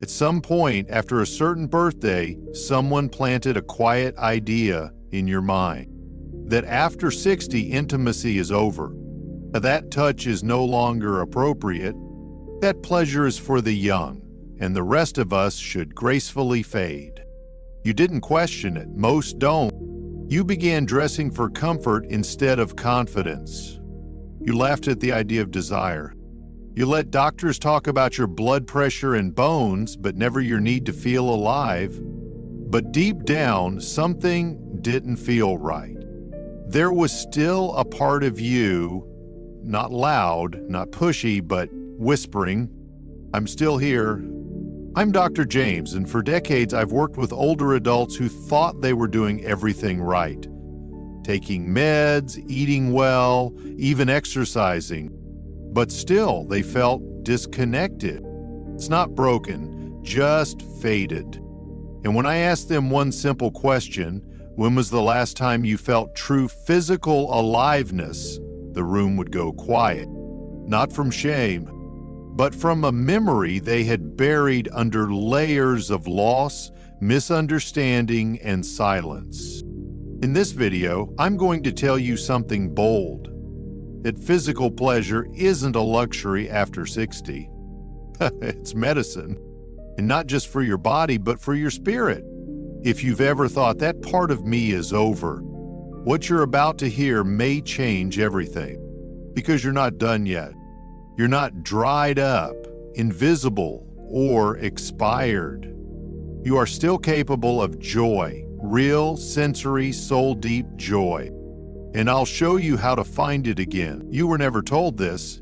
At some point after a certain birthday, someone planted a quiet idea in your mind that after 60, intimacy is over. That touch is no longer appropriate. That pleasure is for the young, and the rest of us should gracefully fade. You didn't question it. Most don't. You began dressing for comfort instead of confidence. You laughed at the idea of desire. You let doctors talk about your blood pressure and bones, but never your need to feel alive. But deep down, something didn't feel right. There was still a part of you, not loud, not pushy, but whispering, "I'm still here." I'm Dr. James, and for decades I've worked with older adults who thought they were doing everything right. Taking meds, eating well, even exercising. But still, they felt disconnected. It's not broken, just faded. And when I asked them one simple question, when was the last time you felt true physical aliveness, the room would go quiet. Not from shame, but from a memory they had buried under layers of loss, misunderstanding, and silence. In this video, I'm going to tell you something bold. That physical pleasure isn't a luxury after 60. It's medicine. And not just for your body, but for your spirit. If you've ever thought that part of me is over, what you're about to hear may change everything. Because you're not done yet. You're not dried up, invisible, or expired. You are still capable of joy, real, sensory, soul-deep joy. And I'll show you how to find it again. You were never told this.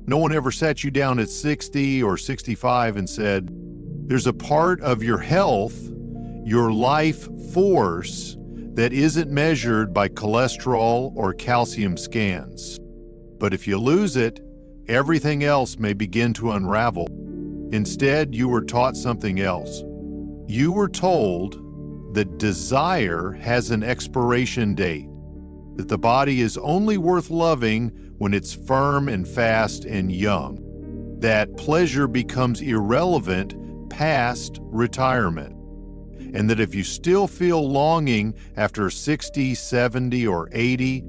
No one ever sat you down at 60 or 65 and said, there's a part of your health, your life force, that isn't measured by cholesterol or calcium scans. But if you lose it, everything else may begin to unravel. Instead, you were taught something else. You were told that desire has an expiration date, that the body is only worth loving when it's firm and fast and young, that pleasure becomes irrelevant past retirement, and that if you still feel longing after 60, 70, or 80,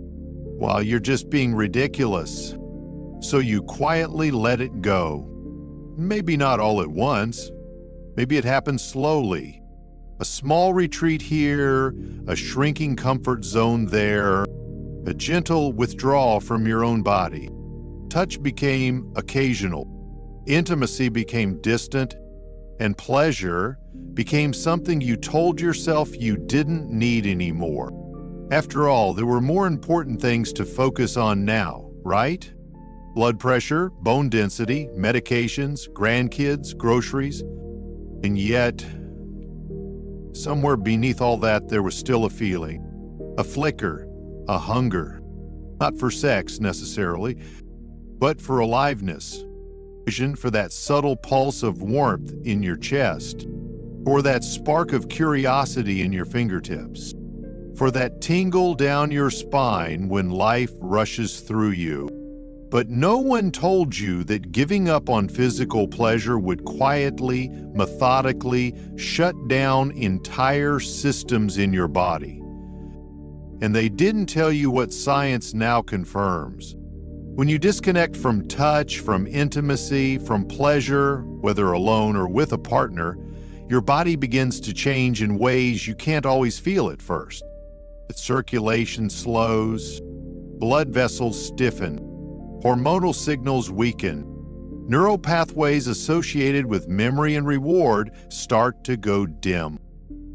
well, you're just being ridiculous. So you quietly let it go. Maybe not all at once. Maybe it happens slowly. A small retreat here, a shrinking comfort zone there, a gentle withdrawal from your own body. Touch became occasional. Intimacy became distant, and pleasure became something you told yourself you didn't need anymore. After all, there were more important things to focus on now, right? Blood pressure, bone density, medications, grandkids, groceries. And yet, somewhere beneath all that, there was still a feeling, a flicker, a hunger. Not for sex necessarily, but for aliveness. Vision for that subtle pulse of warmth in your chest, for that spark of curiosity in your fingertips, for that tingle down your spine when life rushes through you. But no one told you that giving up on physical pleasure would quietly, methodically shut down entire systems in your body. And they didn't tell you what science now confirms. When you disconnect from touch, from intimacy, from pleasure, whether alone or with a partner, your body begins to change in ways you can't always feel at first. Its circulation slows, blood vessels stiffen, hormonal signals weaken, neural pathways associated with memory and reward start to go dim.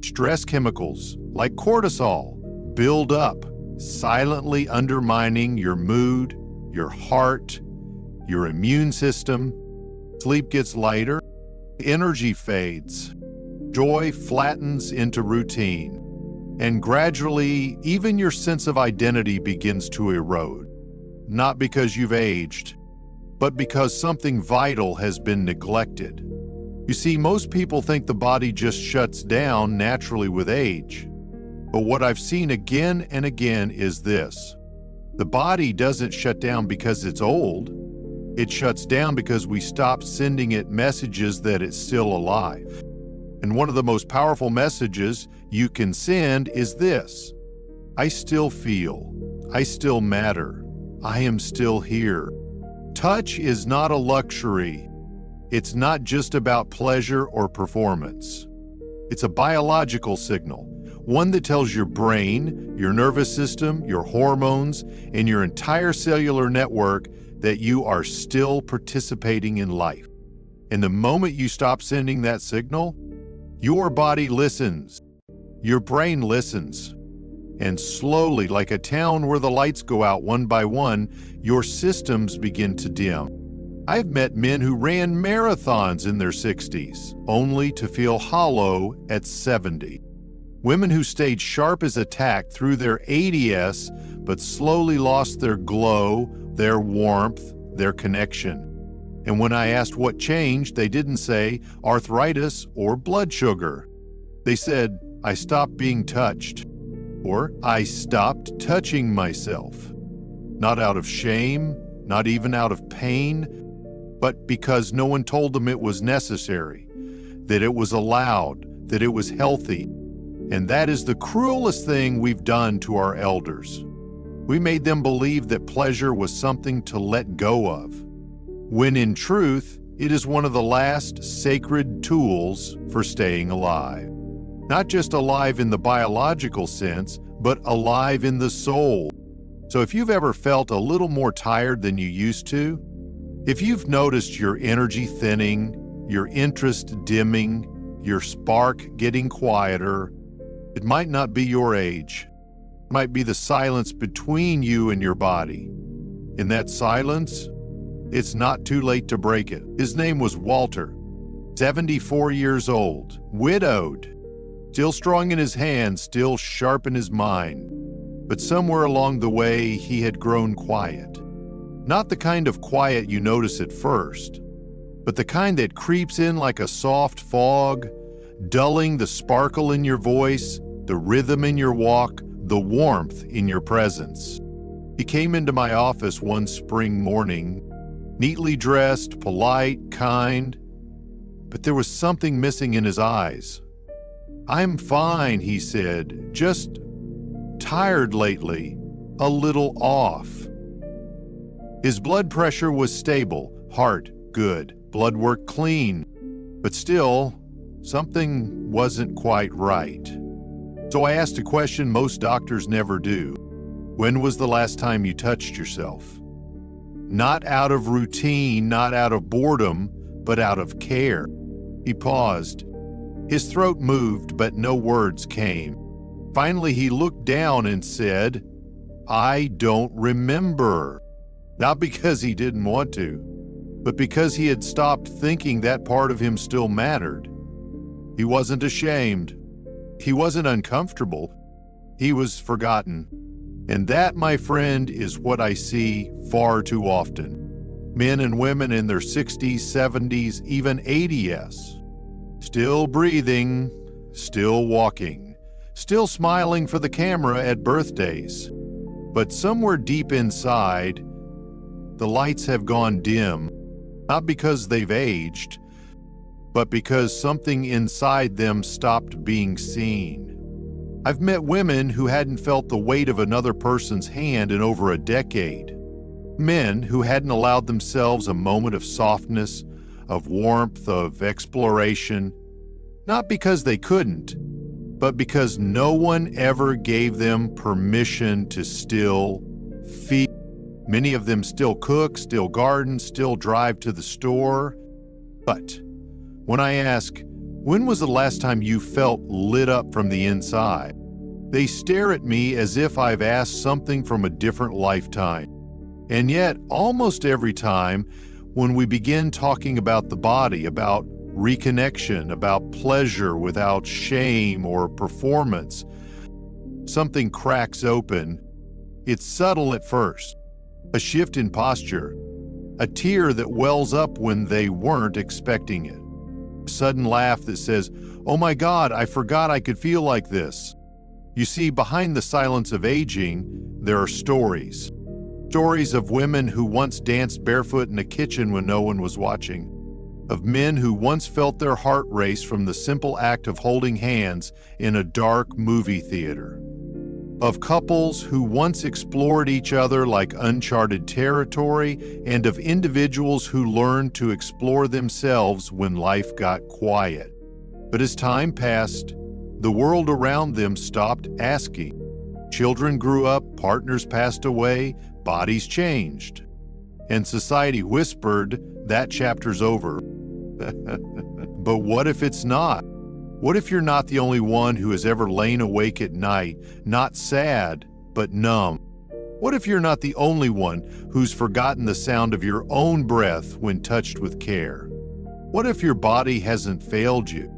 Stress chemicals, like cortisol, build up, silently undermining your mood, your heart, your immune system. Sleep gets lighter, energy fades, joy flattens into routine, and gradually, even your sense of identity begins to erode. Not because you've aged, but because something vital has been neglected. You see, most people think the body just shuts down naturally with age. But what I've seen again and again is this. The body doesn't shut down because it's old. It shuts down because we stop sending it messages that it's still alive. And one of the most powerful messages you can send is this: I still feel, I still matter, I am still here. Touch is not a luxury. It's not just about pleasure or performance. It's a biological signal, one that tells your brain, your nervous system, your hormones, and your entire cellular network that you are still participating in life. And the moment you stop sending that signal, your body listens, your brain listens, and slowly, like a town where the lights go out one by one, your systems begin to dim. I've met men who ran marathons in their 60s, only to feel hollow at 70. Women who stayed sharp as a tack through their 80s, but slowly lost their glow, their warmth, their connection. And when I asked what changed, they didn't say arthritis or blood sugar. They said, I stopped being touched, or I stopped touching myself. Not out of shame, not even out of pain, but because no one told them it was necessary, that it was allowed, that it was healthy. And that is the cruelest thing we've done to our elders. We made them believe that pleasure was something to let go of, when in truth, it is one of the last sacred tools for staying alive. Not just alive in the biological sense, but alive in the soul. So if you've ever felt a little more tired than you used to, if you've noticed your energy thinning, your interest dimming, your spark getting quieter, it might not be your age. It might be the silence between you and your body. In that silence, it's not too late to break it. His name was Walter, 74 years old, widowed, still strong in his hands, still sharp in his mind. But somewhere along the way, he had grown quiet. Not the kind of quiet you notice at first, but the kind that creeps in like a soft fog, dulling the sparkle in your voice, the rhythm in your walk, the warmth in your presence. He came into my office one spring morning, neatly dressed, polite, kind, but there was something missing in his eyes. I'm fine, he said, just tired lately, a little off. His blood pressure was stable, heart good, blood work clean, but still, something wasn't quite right. So I asked a question most doctors never do. When was the last time you touched yourself? Not out of routine, not out of boredom, but out of care. He paused. His throat moved, but no words came. Finally, he looked down and said, I don't remember. Not because he didn't want to, but because he had stopped thinking that part of him still mattered. He wasn't ashamed. He wasn't uncomfortable. He was forgotten. And that, my friend, is what I see far too often. Men and women in their 60s, 70s, even 80s. Still breathing, still walking, still smiling for the camera at birthdays. But somewhere deep inside, the lights have gone dim, not because they've aged, but because something inside them stopped being seen. I've met women who hadn't felt the weight of another person's hand in over a decade. Men who hadn't allowed themselves a moment of softness, of warmth, of exploration, not because they couldn't, but because no one ever gave them permission to still feel. Many of them still cook, still garden, still drive to the store. But when I ask, when was the last time you felt lit up from the inside? They stare at me as if I've asked something from a different lifetime. And yet, almost every time, when we begin talking about the body, about reconnection, about pleasure without shame or performance, something cracks open. It's subtle at first, a shift in posture, a tear that wells up when they weren't expecting it, a sudden laugh that says, "Oh my God, I forgot I could feel like this." You see, behind the silence of aging, there are stories. Stories of women who once danced barefoot in a kitchen when no one was watching. Of men who once felt their heart race from the simple act of holding hands in a dark movie theater. Of couples who once explored each other like uncharted territory, and of individuals who learned to explore themselves when life got quiet. But as time passed, the world around them stopped asking. Children grew up, partners passed away, bodies changed. And society whispered, that chapter's over. But what if it's not? What if you're not the only one who has ever lain awake at night, not sad, but numb? What if you're not the only one who's forgotten the sound of your own breath when touched with care? What if your body hasn't failed you?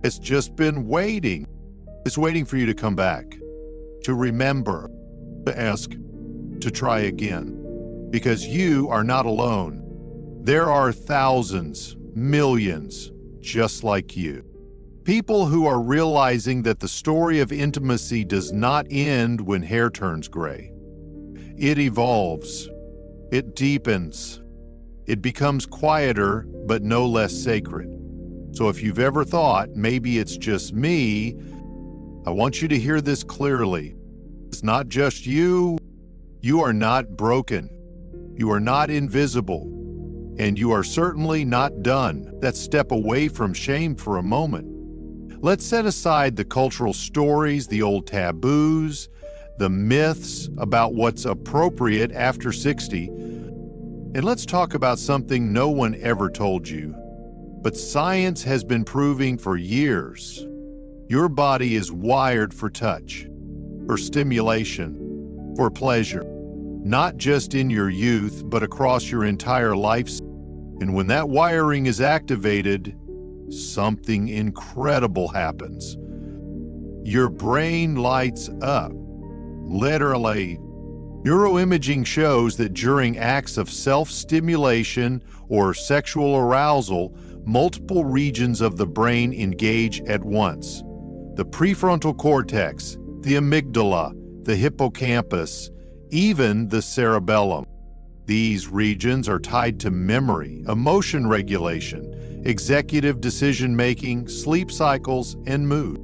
It's just been waiting. It's waiting for you to come back, to remember, to ask, to try again. Because you are not alone. There are thousands, millions, just like you. People who are realizing that the story of intimacy does not end when hair turns gray. It evolves. It deepens. It becomes quieter, but no less sacred. So if you've ever thought, maybe it's just me, I want you to hear this clearly. It's not just you. You are not broken. You are not invisible. And you are certainly not done. Let's step away from shame for a moment. Let's set aside the cultural stories, the old taboos, the myths about what's appropriate after 60, and let's talk about something no one ever told you, but science has been proving for years. Your body is wired for touch, for stimulation, for pleasure, not just in your youth, but across your entire life. And when that wiring is activated, something incredible happens. Your brain lights up. Literally, neuroimaging shows that during acts of self-stimulation or sexual arousal, multiple regions of the brain engage at once. The prefrontal cortex, the amygdala, the hippocampus, even the cerebellum. These regions are tied to memory, emotion regulation, executive decision-making, sleep cycles, and mood.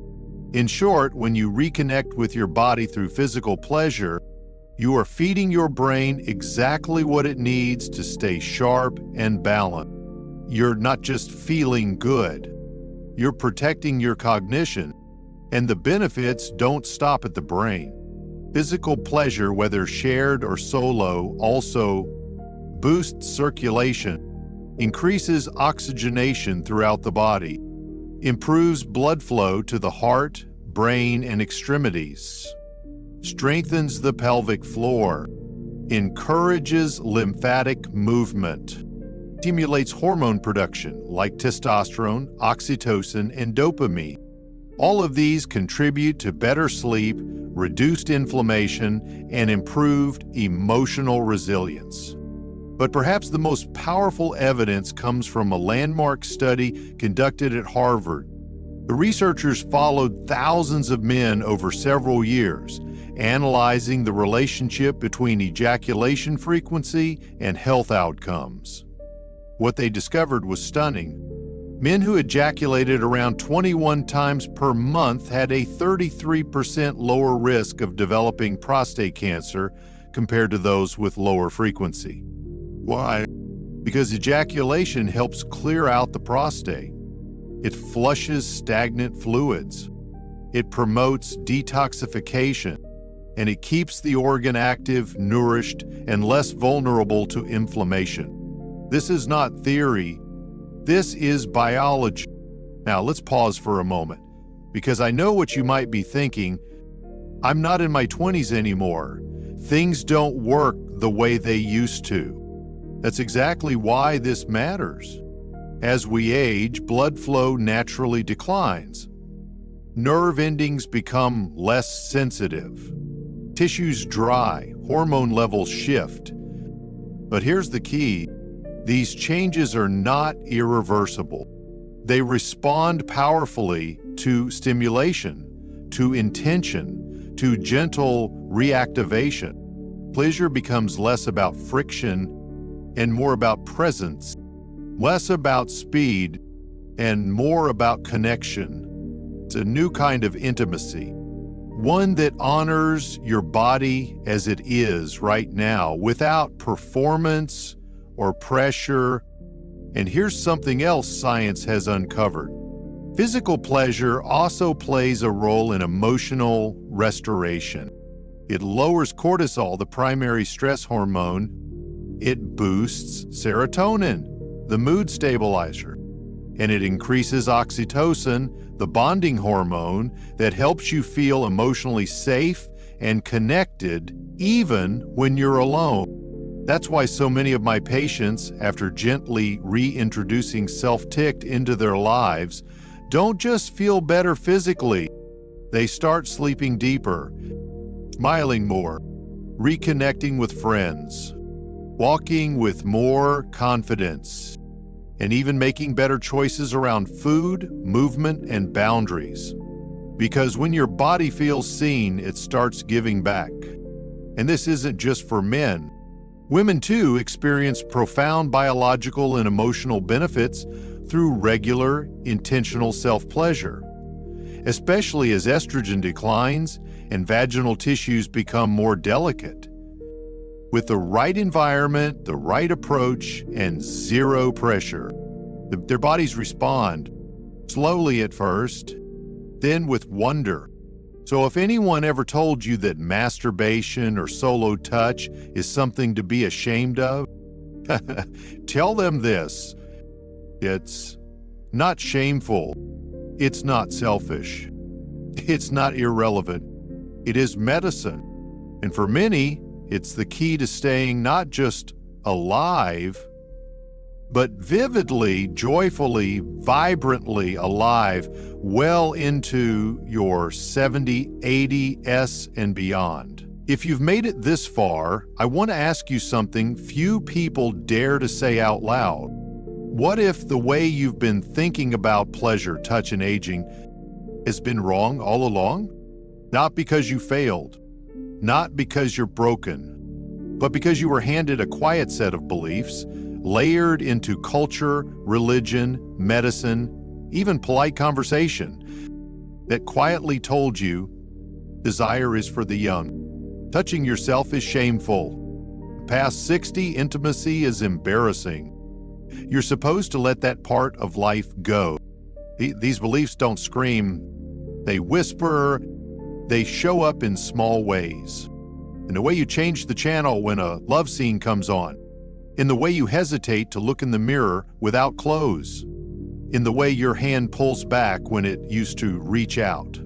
In short, when you reconnect with your body through physical pleasure, you are feeding your brain exactly what it needs to stay sharp and balanced. You're not just feeling good, you're protecting your cognition, and the benefits don't stop at the brain. Physical pleasure, whether shared or solo, also boosts circulation, increases oxygenation throughout the body, improves blood flow to the heart, brain, and extremities, strengthens the pelvic floor, encourages lymphatic movement, stimulates hormone production like testosterone, oxytocin, and dopamine. All of these contribute to better sleep, reduced inflammation, and improved emotional resilience. But perhaps the most powerful evidence comes from a landmark study conducted at Harvard. The researchers followed thousands of men over several years, analyzing the relationship between ejaculation frequency and health outcomes. What they discovered was stunning. Men who ejaculated around 21 times per month had a 33% lower risk of developing prostate cancer compared to those with lower frequency. Why? Because ejaculation helps clear out the prostate. It flushes stagnant fluids. It promotes detoxification, and it keeps the organ active, nourished, and less vulnerable to inflammation. This is not theory. This is biology. Now let's pause for a moment, because I know what you might be thinking. I'm not in my 20s anymore. Things don't work the way they used to. That's exactly why this matters. As we age, blood flow naturally declines. Nerve endings become less sensitive. Tissues dry, hormone levels shift. But here's the key. These changes are not irreversible. They respond powerfully to stimulation, to intention, to gentle reactivation. Pleasure becomes less about friction and more about presence, less about speed and more about connection. It's a new kind of intimacy, one that honors your body as it is right now, without performance or pressure. And here's something else science has uncovered. Physical pleasure also plays a role in emotional restoration. It lowers cortisol, the primary stress hormone. It boosts serotonin, the mood stabilizer. And it increases oxytocin, the bonding hormone that helps you feel emotionally safe and connected even when you're alone. That's why so many of my patients, after gently reintroducing self-tict into their lives, don't just feel better physically. They start sleeping deeper, smiling more, reconnecting with friends, walking with more confidence, and even making better choices around food, movement, and boundaries. Because when your body feels seen, it starts giving back. And this isn't just for men. Women, too, experience profound biological and emotional benefits through regular, intentional self-pleasure, especially as estrogen declines and vaginal tissues become more delicate. With the right environment, the right approach, and zero pressure, their bodies respond, slowly at first, then with wonder. So if anyone ever told you that masturbation or solo touch is something to be ashamed of, tell them this: it's not shameful, it's not selfish, it's not irrelevant, it is medicine. And for many, it's the key to staying not just alive, but vividly, joyfully, vibrantly alive well into your 70, 80s and beyond. If you've made it this far, I want to ask you something few people dare to say out loud. What if the way you've been thinking about pleasure, touch, and aging has been wrong all along? Not because you failed, not because you're broken, but because you were handed a quiet set of beliefs, layered into culture, religion, medicine, even polite conversation, that quietly told you desire is for the young. Touching yourself is shameful. Past 60, intimacy is embarrassing. You're supposed to let that part of life go. These beliefs don't scream. They whisper. They show up in small ways. In the way you change the channel when a love scene comes on. In the way you hesitate to look in the mirror without clothes. In the way your hand pulls back when it used to reach out.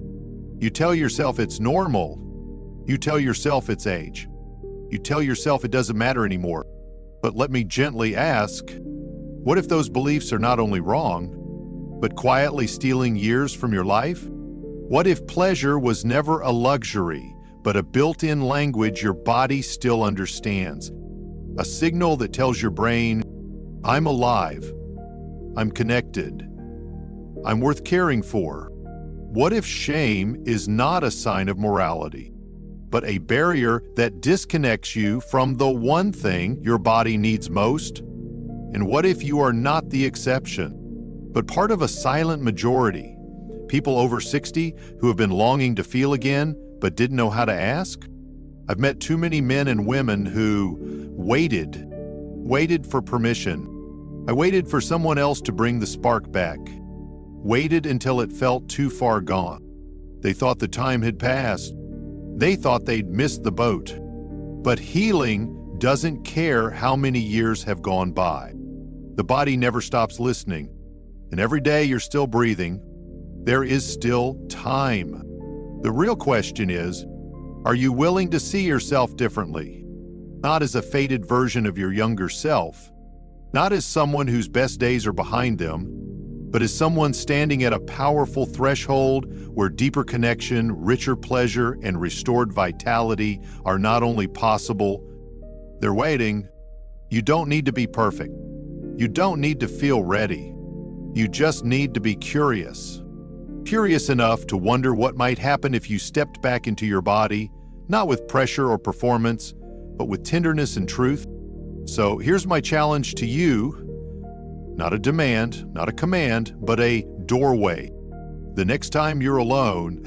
You tell yourself it's normal. You tell yourself it's age. You tell yourself it doesn't matter anymore. But let me gently ask, what if those beliefs are not only wrong, but quietly stealing years from your life? What if pleasure was never a luxury, but a built-in language your body still understands? A signal that tells your brain, I'm alive, I'm connected, I'm worth caring for. What if shame is not a sign of morality, but a barrier that disconnects you from the one thing your body needs most? And what if you are not the exception, but part of a silent majority, people over 60 who have been longing to feel again but didn't know how to ask? I've met too many men and women who waited for permission. I waited for someone else to bring the spark back, waited until it felt too far gone. They thought the time had passed. They thought they'd missed the boat. But healing doesn't care how many years have gone by. The body never stops listening. And every day you're still breathing, there is still time. The real question is, are you willing to see yourself differently? Not as a faded version of your younger self, not as someone whose best days are behind them, but as someone standing at a powerful threshold where deeper connection, richer pleasure, and restored vitality are not only possible, they're waiting. You don't need to be perfect. You don't need to feel ready. You just need to be curious. Curious enough to wonder what might happen if you stepped back into your body, not with pressure or performance, but with tenderness and truth. So here's my challenge to you. Not a demand, not a command, but a doorway. The next time you're alone,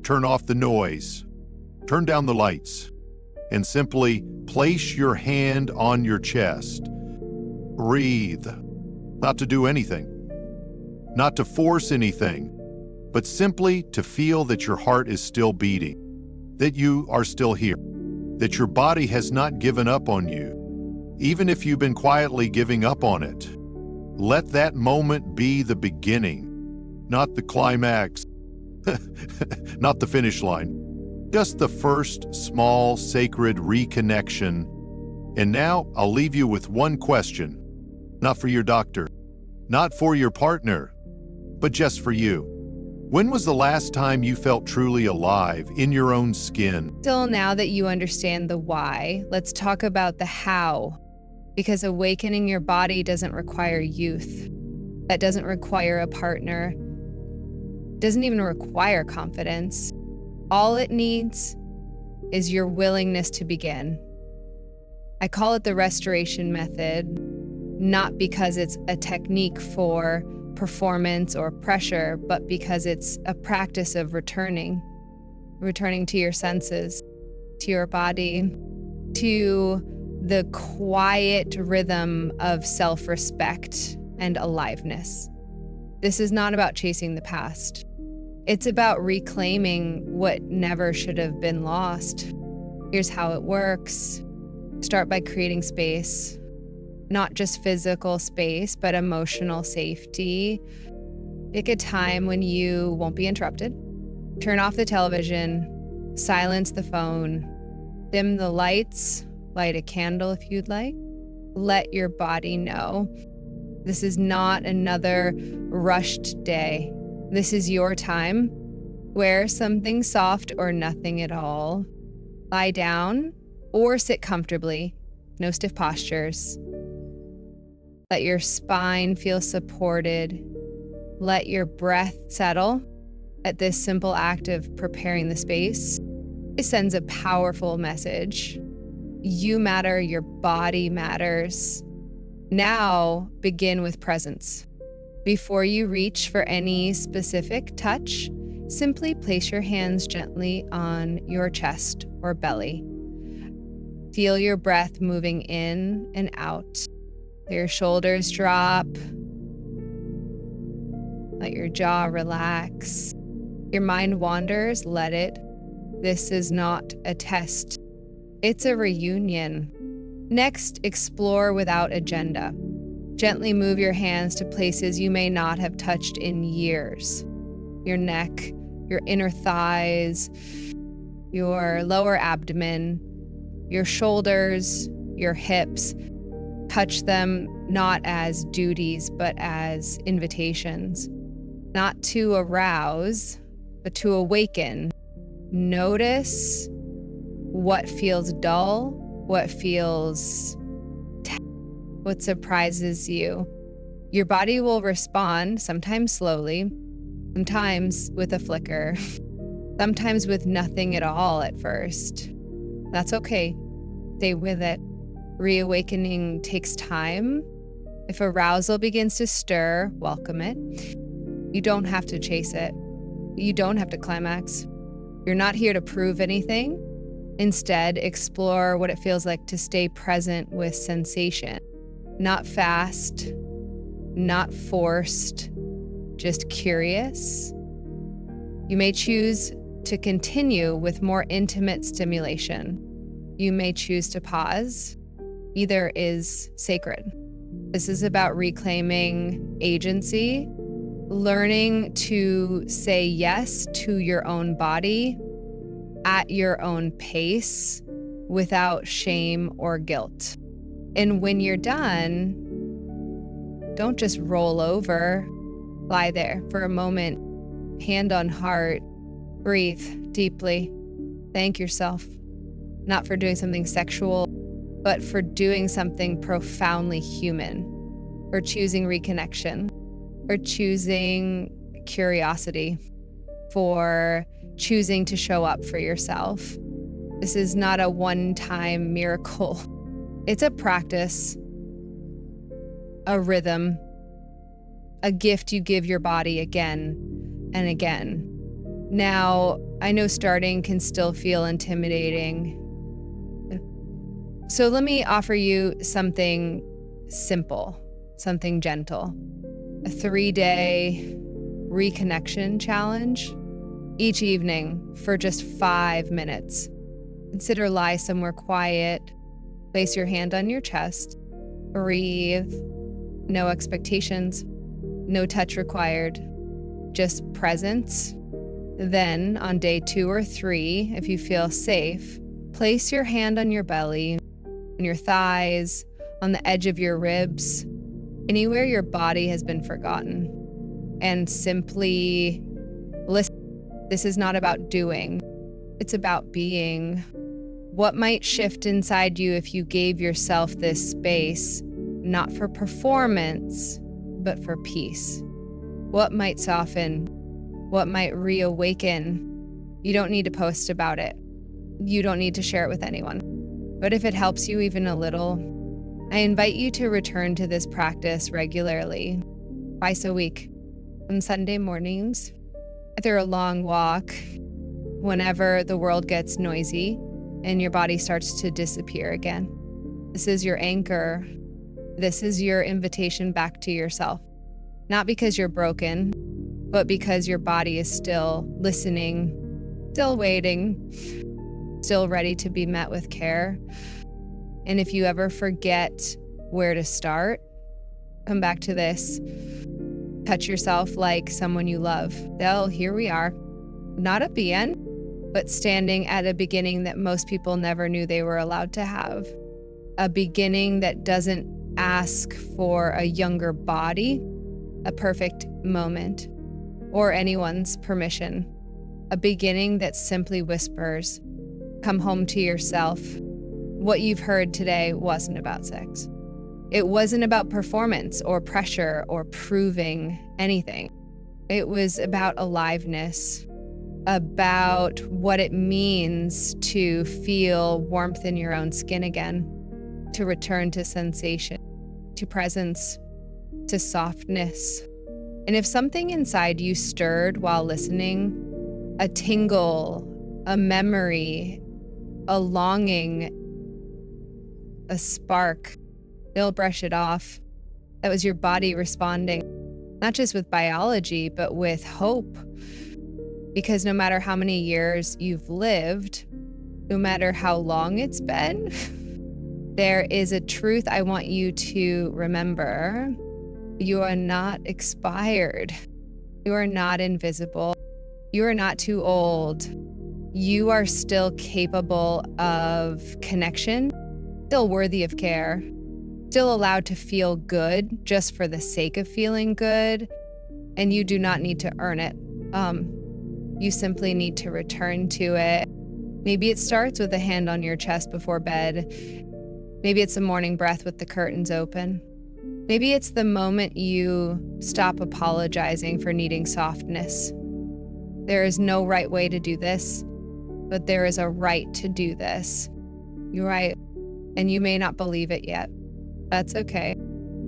turn off the noise, turn down the lights, and simply place your hand on your chest. Breathe. Not to do anything, not to force anything, but simply to feel that your heart is still beating, that you are still here, that your body has not given up on you, even if you've been quietly giving up on it. Let that moment be the beginning, not the climax, not the finish line, just the first small, sacred reconnection. And now I'll leave you with one question, not for your doctor, not for your partner, but just for you. When was the last time you felt truly alive in your own skin? Still, now that you understand the why, let's talk about the how. Because awakening your body doesn't require youth. That doesn't require a partner. Doesn't even require confidence. All it needs is your willingness to begin. I call it the restoration method, not because it's a technique for performance or pressure, but because it's a practice of returning to your senses, to your body, to the quiet rhythm of self-respect and aliveness. This is not about chasing the past. It's about reclaiming what never should have been lost. Here's how it works. Start by creating space, not just physical space, but emotional safety. Pick a time when you won't be interrupted. Turn off the television, silence the phone, dim the lights, light a candle if you'd like. Let your body know this is not another rushed day. This is your time. Wear something soft or nothing at all. Lie down or sit comfortably. No stiff postures. Let your spine feel supported. Let your breath settle. At this simple act of preparing the space, it sends a powerful message. You matter, your body matters. Now begin with presence. Before you reach for any specific touch, simply place your hands gently on your chest or belly. Feel your breath moving in and out. Let your shoulders drop. Let your jaw relax. Your mind wanders, let it. This is not a test. It's a reunion. Next, explore without agenda. Gently move your hands to places you may not have touched in years. Your neck, your inner thighs, your lower abdomen, your shoulders, your hips. Touch them not as duties, but as invitations. Not to arouse, but to awaken. Notice what feels dull, what feels what surprises you. Your body will respond, sometimes slowly, sometimes with a flicker, sometimes with nothing at all at first. That's okay. Stay with it. Reawakening takes time. If arousal begins to stir, welcome it. You don't have to chase it. You don't have to climax. You're not here to prove anything. Instead, explore what it feels like to stay present with sensation. Not fast, not forced, just curious. You may choose to continue with more intimate stimulation. You may choose to pause. Either is sacred. This is about reclaiming agency, learning to say yes to your own body at your own pace without shame or guilt. And when you're done, don't just roll over. Lie there for a moment, hand on heart, breathe deeply. Thank yourself, not for doing something sexual, but for doing something profoundly human, for choosing reconnection, for choosing curiosity, for choosing to show up for yourself. This is not a one-time miracle. It's a practice, a rhythm, a gift you give your body again and again. Now, I know starting can still feel intimidating. So let me offer you something simple, something gentle. A 3-day reconnection challenge each evening for just 5 minutes. Consider lie somewhere quiet. Place your hand on your chest. Breathe. No expectations. No touch required. Just presence. Then, on day 2 or 3, if you feel safe, place your hand on your belly, on your thighs, on the edge of your ribs, anywhere your body has been forgotten, and simply listen. This is not about doing. It's about being. What might shift inside you if you gave yourself this space, not for performance, but for peace? What might soften? What might reawaken? You don't need to post about it. You don't need to share it with anyone. But if it helps you even a little, I invite you to return to this practice regularly, twice a week, on Sunday mornings, after a long walk, whenever the world gets noisy and your body starts to disappear again. This is your anchor. This is your invitation back to yourself. Not because you're broken, but because your body is still listening, still waiting, still ready to be met with care. And if you ever forget where to start, come back to this. Touch yourself like someone you love. Well, here we are. Not at the end, but standing at a beginning that most people never knew they were allowed to have. A beginning that doesn't ask for a younger body, a perfect moment, or anyone's permission. A beginning that simply whispers, come home to yourself. What you've heard today wasn't about sex. It wasn't about performance or pressure or proving anything. It was about aliveness, about what it means to feel warmth in your own skin again, to return to sensation, to presence, to softness. And if something inside you stirred while listening, a tingle, a memory, a longing, a spark, they'll brush it off. That was your body responding, not just with biology, but with hope. Because no matter how many years you've lived, no matter how long it's been, there is a truth I want you to remember. You are not expired. You are not invisible. You are not too old. You are still capable of connection, still worthy of care, still allowed to feel good just for the sake of feeling good. And you do not need to earn it. You simply need to return to it. Maybe it starts with a hand on your chest before bed. Maybe it's a morning breath with the curtains open. Maybe it's the moment you stop apologizing for needing softness. There is no right way to do this, but there is a right to do this. You're right, and you may not believe it yet. That's okay.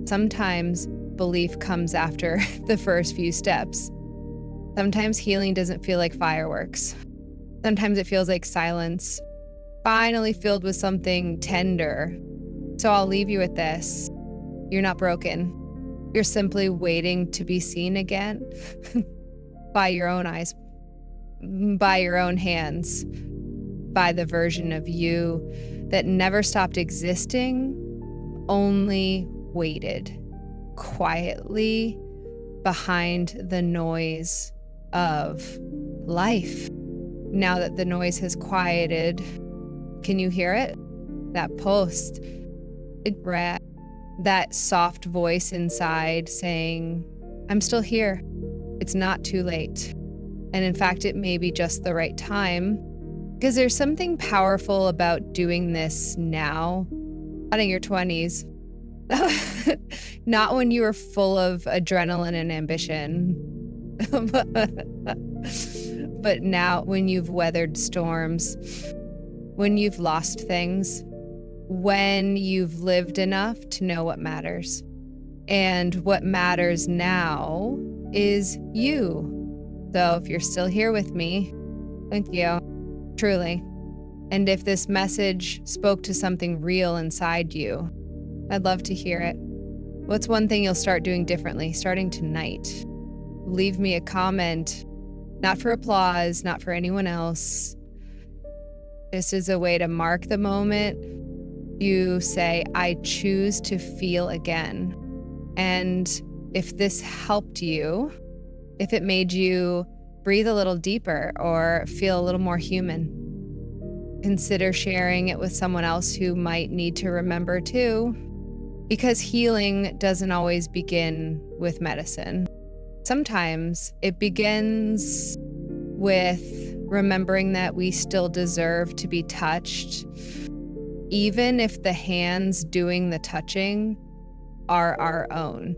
Sometimes belief comes after the first few steps. Sometimes healing doesn't feel like fireworks. Sometimes it feels like silence, finally filled with something tender. So I'll leave you with this. You're not broken. You're simply waiting to be seen again by your own eyes, by your own hands, by the version of you that never stopped existing, only waited quietly behind the noise of life. Now that the noise has quieted, can you hear it? That pulse, that soft voice inside saying, I'm still here. It's not too late. And in fact, it may be just the right time, because there's something powerful about doing this now, not in your 20s, not when you are full of adrenaline and ambition, but now when you've weathered storms, when you've lost things, when you've lived enough to know what matters. And what matters now is you. So if you're still here with me, thank you, truly. And if this message spoke to something real inside you, I'd love to hear it. What's one thing you'll start doing differently starting tonight? Leave me a comment, not for applause, not for anyone else. This is a way to mark the moment. You say, I choose to feel again. And if this helped you, if it made you breathe a little deeper or feel a little more human, consider sharing it with someone else who might need to remember too, because healing doesn't always begin with medicine. Sometimes it begins with remembering that we still deserve to be touched, even if the hands doing the touching are our own.